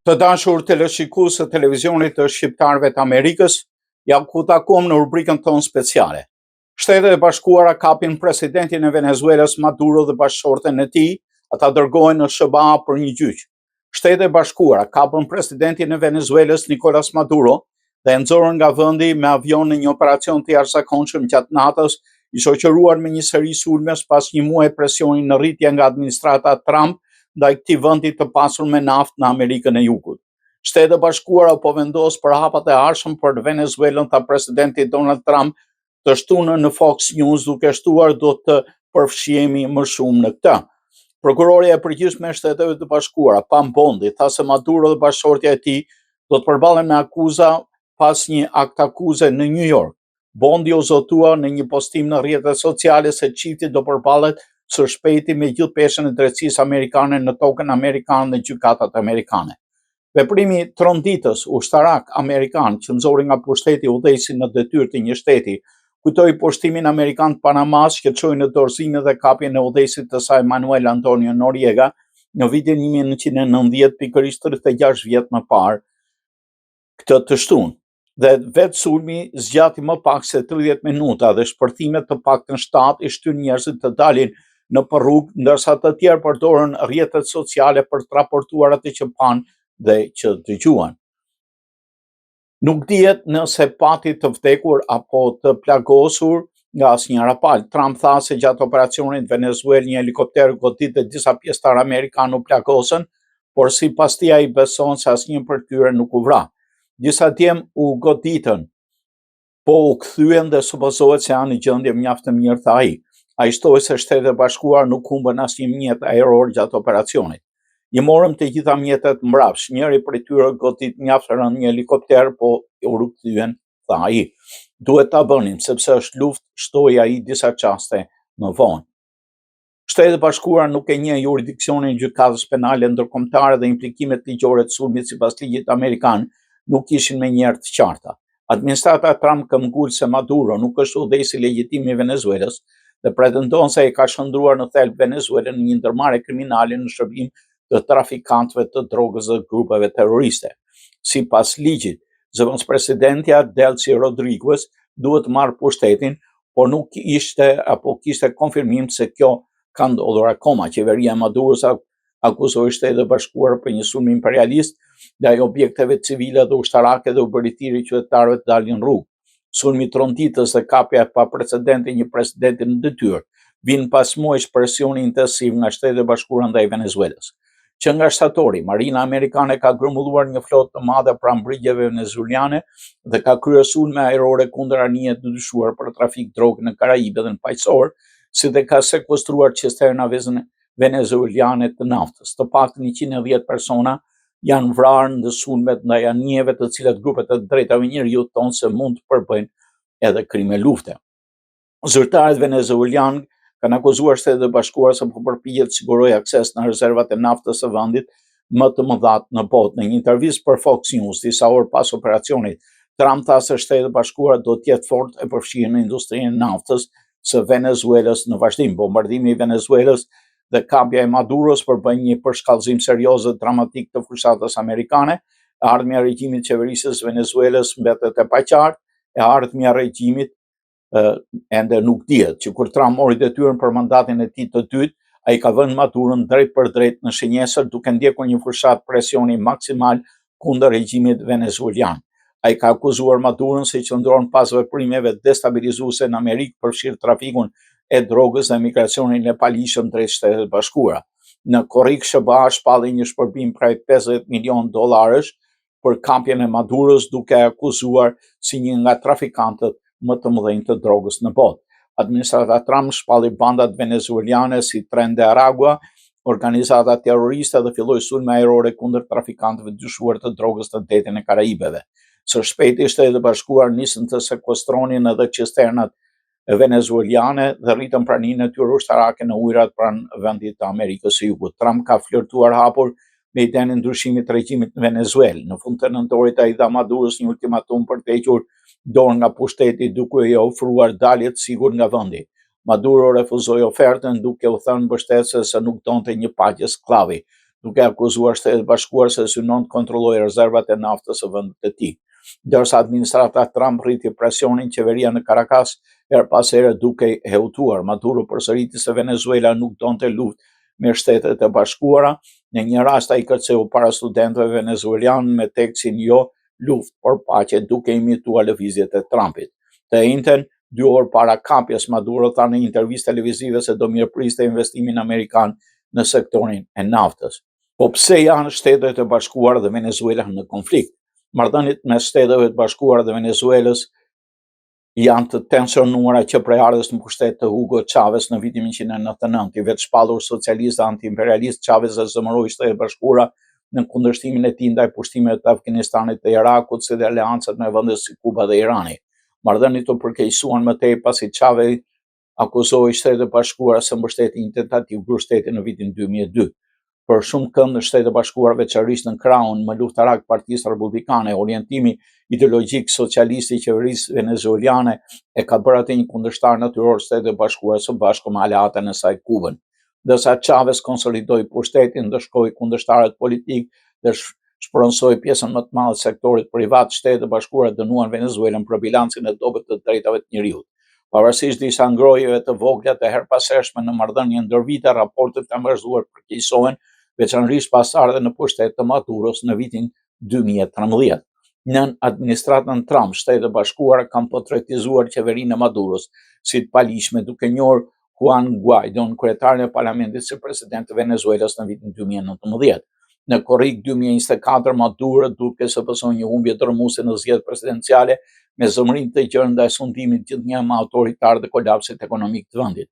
Të dashur teleshikues të televizionit të shqiptarëve të Amerikës, jam ku takuam në rubrikën tonë speciale. Shtetet e Bashkuara kapin presidentin e Venezuelës Maduro dhe bashkëshorten e tij, ata dërgohen në SBA për një gjyq. Shtetet e Bashkuara kapën presidentin e Venezuelës Nicolas Maduro dhe e nxorën nga vendi me avion në një operacion të jashtëzakonshëm gjatë natës, i shoqëruar me një seri sulmesh pas një muaji presioni në rritje nga administrata Trump ndaj këtij vendi të pasur me naftë në Amerikën e Jugut. Shtetet e Bashkuara po vendos për hapat e ardhshëm për Venezuelën ta presidenti Donald Trump të shtunën në Fox News duke shtuar do të përfshihemi më shumë në këtë. Prokuroria e përgjithshme e Shteteve të Bashkuara, Pam Bondi, tha se Maduro dhe bashkëshortja e tij do të përballen me akuza pas një akt akuze në New York. Bondi u zotua në një postim në rrjetet sociale se çifti do përballet së shpejti me gjithë peshën e drejtësisë amerikane në tokën amerikane dhe gjykatat amerikane. Veprimi tronditës ushtarak amerikan që nxori nga pushteti udhëheqësin në detyrë të një shteti, kujtoi pushtimin amerikan të Panamas që çoi në dorëzime dhe kapjen e udhëheqësit të saj Manuel Antonio Noriega në vitin 1990, pikërisht 36 vjet më parë këtë të shtunë. Dhe vetë sulmi zgjati më pak se 30 minuta dhe shpërthimet të paktën 7 i shtyn njerëzit të dalin në rrugë, ndërsa të tjerë përdorën rrjetet sociale për të raportuar atë që pan dhe që dëgjuan. Nuk dihet nëse pati të vdekur apo të plagosur nga asnjëra palë. Trump tha se gjatë operacionit Venezuelë një helikopter godit dhe disa pjesëtar amerikanë u plagosën, por sipas tij ai beson se asnjë prej tyre nuk u vra. Disa djem u goditën, po u kthyen dhe supozohet se janë në gjendje mjaft të mirë, tha ai. Ai shtoi se Shtetet e Bashkuara nuk humbën asnjë mjet ajror gjatë operacionit. I morëm të gjitha mjetet mbrapsht, njëri prej tyre godit mjaft rënd një helikopter, po u rikthyen, tha ai. Duhet ta bënim sepse është luftë, shtoi ai disa çaste më vonë. Shtetet e Bashkuara nuk e njeh jurisdiksionin e gjykatës penale ndërkombëtare dhe implikimet ligjore të sulmit sipas ligjit amerikan nuk ishin me njëherë të qarta. Administrata Trump këmbgul se Maduro nuk është udhëheqësi legjitim i Venezuelës dhe pretendon se e ka shndruar në thelb Venezuelën në një ndërmarrje kriminale në shërbim të trafikantëve të drogës dhe grupeve terroriste. Sipas ligjit, zëvendëspresidentja Delcy Rodriguez duhet të marrë pushtetin, por nuk kishte konfirmim se kjo ka ndodhur akoma. Qeveria e Maduros akuzoi Shtetet e Bashkuara për një sulm imperialist ndaj objekteve civile dhe ushtarake dhe u bëri thirrje qytetarëve të dalin në rrugë. Sulmi tronditës dhe kapja e paprecedente një presidenti në detyrë vijnë pas muajsh presioni intensiv nga Shtetet e Bashkuara ndaj Venezuelës. Që nga shtatori, Marina Amerikane ka grumbulluar një flotë të madhe pranë brigjeve venezueliane dhe ka kryer sulme ajrore kundër anije të dyshuar për trafik drogë në Karajibet dhe në Paqësor, si dhe ka sekuestruar cisterna venezueliane të naftës. Të paktën 110 persona janë vrarë në sulmet ndaj anijeve të cilat grupet e drejtave njerëzit thonë se mund të përbëjnë edhe krime lufte. Zyrtarët venezuelianë kanë akuzuar Shtetet e Bashkuara se po përpiqet të sigurojë akses në rezervat e naftës së vendit më të mëdha në botë. Në një intervistë për Fox News disa orë pas operacionit, Trump tha se Shtetet e Bashkuara do të jetë fort e përfshirë në industrinë e naftës së Venezuelës në vazhdim. Bombardimi i Venezuelës dhe kapja e Maduros përbën një përshkallëzim serioz dhe dramatik të fushatës amerikane. Ardhmja e regjimit të qeverisë së Venezuelës mbetet e paqartë, e ardhmja e regjimit ende nuk dihet. Që kur Trump mori detyrën për mandatin e tij të dytë, ai ka vënë Maduron drejt për drejt në shënjesër duke ndjekur një fushat presioni maksimal kundër regjimit venezuelian. Ai ka akuzuar Maduron se qëndron pas veprimeve destabilizuese në Amerikë, përfshirë trafikun e drogës dhe migracionin e palishëm drejt Shtetet e Bashkuara. Në korrik SBA shpalli një shpërbim prej $50 milion për kapjen e Maduros, duke akuzuar si një nga trafikantët më të mëdhenj të drogës në botë. Administrata Trump shpalli bandat venezueliane si Tren de Aragua, organizata terroriste dhe filloi sulme ajrore kundër trafikantëve dyshuar të drogës në detin e Karajibeve. Së shpejti Shtetet e Bashkuara nisën të sekuestronin edhe cisternat venezueliane dhe rritën praninë e tyre ushtarake në ujërat pranë vendit të Amerikës së Jugut. Trump ka flirtuar hapur me idenë e ndryshimit të regjimit në Venezuelë. Në fund të nëntorit ai dha Maduros një ultimatum për të hequr dorë nga pushteti duke i ofruar dalje të sigurt nga vendi. Maduro refuzoi ofertën duke u thënë mbështetëse se nuk donte një paqe sklavi. duke akuzuar Shtetet e Bashkuara se synon të kontrollojë rezervat e naftës së vendit të tij. Ndërsa administrata Trump rriti presionin qeveria në Caracas her pas here duke hetuar. Maduro përsëriti se Venezuela nuk donte luftë me Shtetet e Bashkuara. Në një rast ai kërceu para studentëve venezuelanë me tekstin jo luftë por paqe, duke imituar lëvizjet e Trumpit. Të njëjtën 2 orë para kapjes, Maduro tha në një intervistë televizive se do mirëpriste investimin amerikan në sektorin e naftës. Po pse janë Shtetet e Bashkuara dhe Venezuela në konflikt? Marrëdhëniet mes Shteteve të Bashkuara dhe Venezuelës janë të tensionuara që prej ardhes në pushtet të Hugo Chavez në vitin 1999, i vetë shpallur socialist dhe anti-imperialist, Chavez e zemëroi Shtetet e Bashkuara në kundërshtimin e tij ndaj pushtimeve të Afganistanit dhe Irakut, si dhe aleancat me vende si Kuba dhe Irani. Marrëdhëniet u përkeqësuan më tej pasi Chavez akuzoi Shtetet e Bashkuara se mbështetin një tentativë mbështetje në vitin 2002. Për shumë kënd në Shtetet e Bashkuara, veçanërisht në krahun më luftarak Partisë Republikane, orientimi ideologjik socialist i qeverisë venezuelane e ka bërë atë një kundërshtar natyror Shtetet e Bashkuara së bashku me aleatën e saj Kubën. Ndërsa Chavez konsolidoi pushtetin, ndëshkoi kundërshtarët politik dhe shpronsoi pjesën më të madhe të sektorit privat, Shtetet e Bashkuara dënuan Venezuelën për bilancin e dobët të drejtave të njerëzit. Pavarësisht disa ngrojeve të vogla të herpashershme në marrëdhënie ndër vite, raportet e vazhduar përkeqësohen, veçanërisht pas ardhe në pushtet të Maduros në vitin 2013. Nën administratën Trump, Shtetet e Bashkuara kanë portretizuar qeverinë e Maduros si të palishme, duke njohur Juan Guaidon, kryetarin e parlamentit, si president të Venezuelës në vitin 2019. Në korrik 2024, Maduro duke se pëson një humbje dërmuese në zgjedhjet presidenciale me zëmërim të gjerë ndaj sundimit gjithnjë më autoritar dhe kolapsit ekonomik të vendit.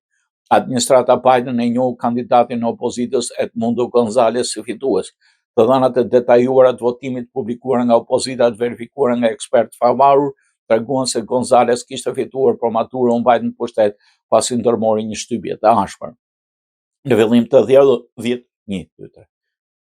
Administrata Biden e njohu kandidatin e opozitës Edmundo González si fitues. Të dhënat e detajuara të votimit publikuara nga opozita të verifikuara nga ekspertë favarur treguan se González kishte fituar, por Maduro u mbajt në pushtet pasi ndërmori një shtypje të ashpër.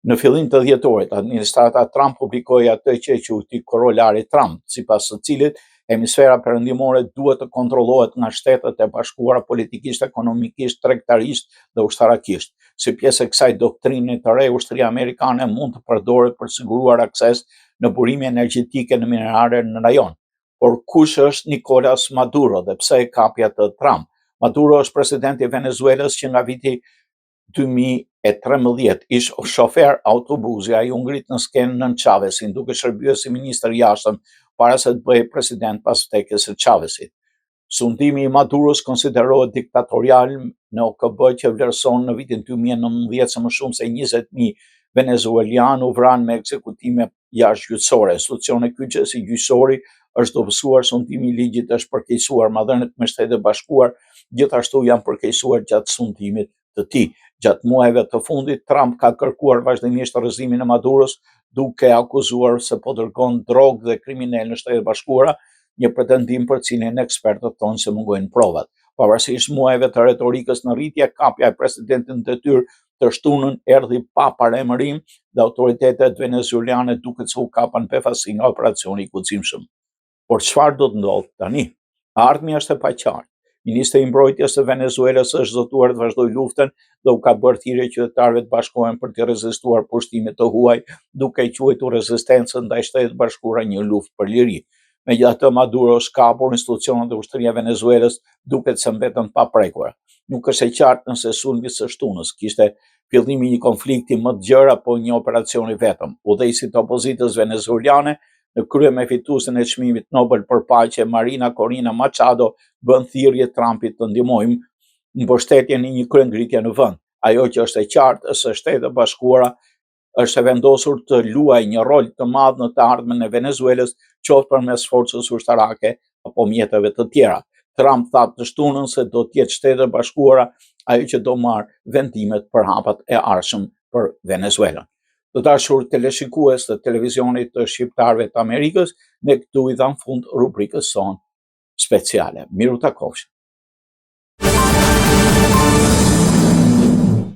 Në fillim të dhjetorit, administrata Trump publikoi atë që quajti Korollari Trump, sipas së cilit hemisfera perëndimore duhet të kontrollohet nga Shtetet e Bashkuara politikisht, ekonomikisht, tregtarisht dhe ushtarakisht. Si pjesë e kësaj doktrine të re, ushtria amerikane mund të përdoret për siguruar akses në burime energjetike në minerale në rajon. Por kush është Nicolas Maduro dhe pse e kapi atë Trump? Maduro është presidenti i Venezuelës që nga viti 2013 ish shofer autobusi. Ai u ngrit në skenë nën Chavezin, duke shërbyer si ministër i jashtëm para se të bëhej president pas vdekjes së Chavezit. Sundimi i Maduros konsiderohet diktatorial në OKB që vlerëson në vitin 2019 se më shumë se 20.000 venezuelianë u vranë me ekzekutime jashtëgjyqësore. Institucioni kyçesi gjyqësori është dobësuar, sundimi i ligjit është përkeqësuar, marrëdhëniet me Shtetet e Bashkuara gjithashtu janë përkeqësuar gjatë sundimit të tij. Gjatë muajve të fundit, Trump ka kërkuar vazhdimisht rrëzimin e Maduros, duke akuzuar se po dërgon drogë dhe kriminal në Shtetet e Bashkuara, një pretendim për cilin ekspertët thonë se mungojnë provat. Pavarësisht muajve të retorikës në rritje, kapja e presidentit në detyrë të shtunën erdhi pa paremërim dhe autoritetet venezuelane duket se u kapan befasi nga operacioni i guximshëm. Por çfarë do të ndodhë tani? Ardhmja është e paqartë. Ministri i Mbrojtjes së Venezuelës është zotuar të vazhdojë luftën dhe u ka bërë thirrje qytetarëve të bashkohen për të rezistuar pushtimit të huaj, duke quajtur rezistencën ndaj Shtetit të Bashkuara një luftë për liri. Megjithatë, Maduro është kapur, institucionet e ushtrisë së Venezuelës duket se mbetën pa prekura. Nuk është e qartë nëse sulmi së shtunës kishte fillimi një konflikti më të gjerë apo një operacion i vetëm. Udhëheqësit e opozitës venezuelane në krye me fituesen e çmimit Nobel për paqe, Marina Corina Machado, bën thirrje Trumpit të ndihmojmë mbështetjen e një kryengritje në vend. Ajo që është e qartë është se Shtetet e Bashkuara është e vendosur të luajë një rol të madh në të ardhmen e Venezuelës, qoftë përmes forcës ushtarake apo mjeteve të tjera. Trump tha të shtunën se do të jetë Shtetet e Bashkuara ajo që do marrë vendimet për hapat e ardhshëm për Venezuelën. Të dashur teleshikues të televizionit të shqiptarëve të Amerikës, ne këtu i dham fund rubrikës sonë speciale. Miru takofshim.